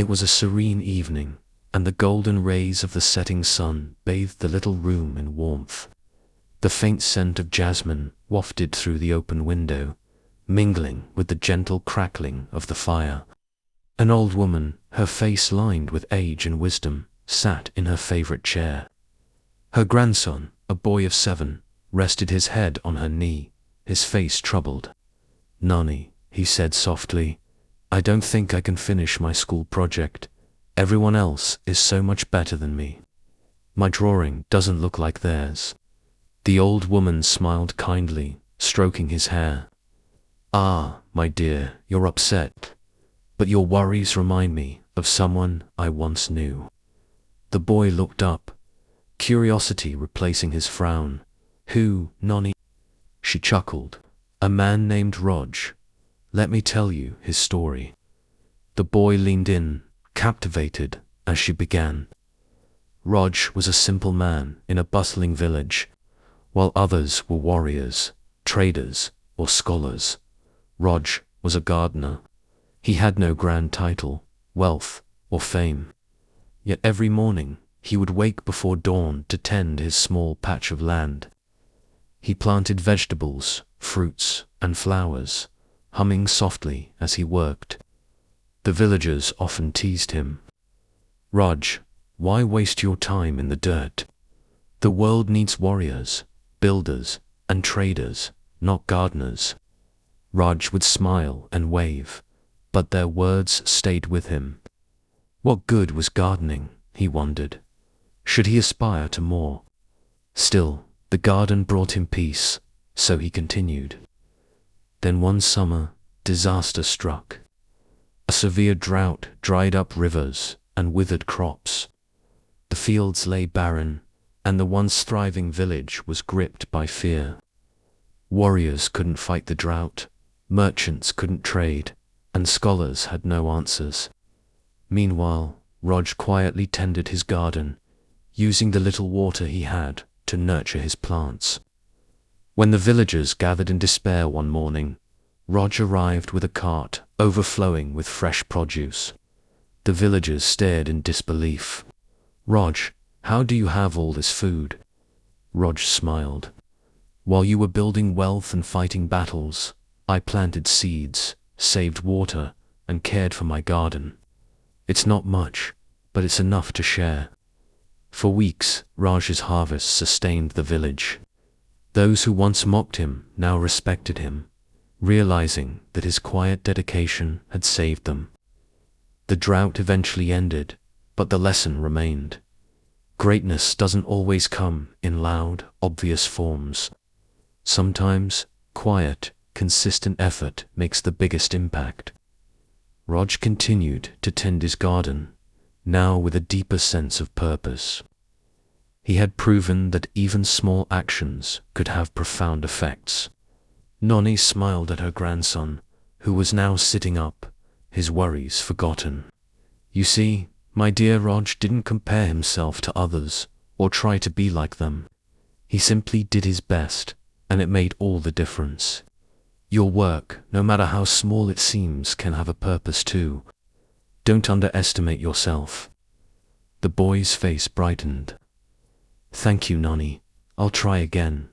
It was a serene evening, and the golden rays of the setting sun bathed the little room in warmth. The faint scent of jasmine wafted through the open window, mingling with the gentle crackling of the fire. An old woman, her face lined with age and wisdom, sat in her favorite chair. Her grandson, a boy of 7, rested his head on her knee, his face troubled. "Nani," he said softly, "I don't think I can finish my school project. Everyone else is so much better than me. My drawing doesn't look like theirs." The old woman smiled kindly, stroking his hair. "Ah, my dear, you're upset. But your worries remind me of someone I once knew." The boy looked up, curiosity replacing his frown. "Who, Nani?" She chuckled. "A man named Rog. Let me tell you his story." The boy leaned in, captivated, as she began. Rog was a simple man in a bustling village. While others were warriors, traders, or scholars, Rog was a gardener. He had no grand title, wealth, or fame. Yet every morning he would wake before dawn to tend his small patch of land. He planted vegetables, fruits, and flowers, humming softly as he worked. The villagers often teased him. "Rog, why waste your time in the dirt? The world needs warriors, builders, and traders, not gardeners." Rog would smile and wave, but their words stayed with him. What good was gardening, he wondered. Should he aspire to more? Still, the garden brought him peace, so he continued. Then one summer, disaster struck. A severe drought dried up rivers and withered crops. The fields lay barren, and the once thriving village was gripped by fear. Warriors couldn't fight the drought, merchants couldn't trade, and scholars had no answers. Meanwhile, Rog quietly tended his garden, using the little water he had to nurture his plants. When the villagers gathered in despair one morning, Rog arrived with a cart overflowing with fresh produce. The villagers stared in disbelief. "Rog, how do you have all this food?" Rog smiled. "While you were building wealth and fighting battles, I planted seeds, saved water, and cared for my garden. It's not much, but it's enough to share." For weeks, Raj's harvest sustained the village. Those who once mocked him now respected him, realizing that his quiet dedication had saved them. The drought eventually ended, but the lesson remained. Greatness doesn't always come in loud, obvious forms. Sometimes, quiet, consistent effort makes the biggest impact. Rog continued to tend his garden, now with a deeper sense of purpose. He had proven that even small actions could have profound effects. Nani smiled at her grandson, who was now sitting up, his worries forgotten. "You see, my dear Rog didn't compare himself to others or try to be like them. He simply did his best, and it made all the difference. Your work, no matter how small it seems, can have a purpose too. Don't underestimate yourself." The boy's face brightened. "Thank you, Nani. I'll try again."